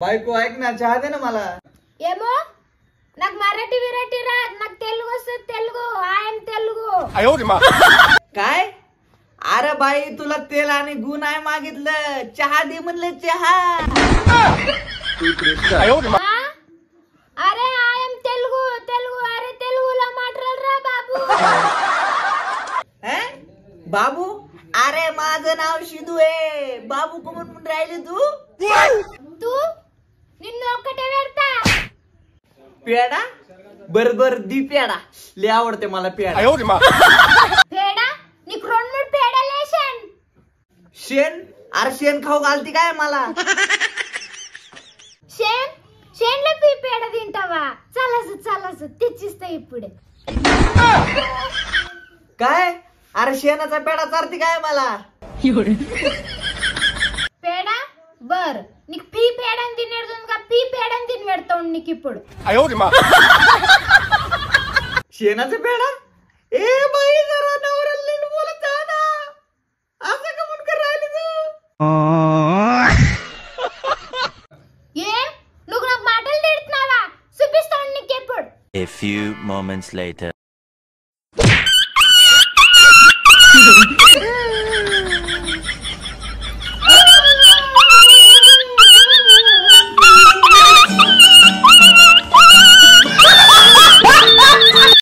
बायको ऐक ना, चहा दे ना मला. ఏమో నాకు మరాఠీ విరాఠీ రా నాకు తెలుగు వస్తుంది తెలుగు ఐఎమ్ తెలుగు काय? अरे बाई तुला तेल आणि गुण आहे मागितलं, चहा दे म्हणलं चहा. అరే ఐఎమ్ తెలుగు తెలుగు అరే తెలుగులో మాట్లాడరా బాబు. बाबू अरे माझं नाव शिदू आहे, बाबू को म्हणून राहिले तू. तू నిన్ను ఒక్కటే పెడతా. पेडा बर दी पेडा, लय आवडते मला पेडा. పేడ నీకు రెండు మూడు పేడలేషన్. शेण? अरे शेण खाऊ घालती काय मला. షేన్ షేన్లో పీ పేడ తింటావా? చలసు చలసు తెచ్చిస్తా ఇప్పుడే. काय? अरे शेणाचा पेडा चारती काय मला. పేడ बर నీకు పీ పేడని తినేడుతుందిగా పీ పేడని తిని పెడతావు నీకు ఇప్పుడు. शेणाचा पेडा? ए बाई जरा नवऱ्याला नीट बोलत जा ना, असं का म्हणून कर राहिली तू. ఏం నువ్వు నాకు మాటలు తిడుతున్నావా? చూపిస్తాను నీకు ఎప్పుడు. A few moments later.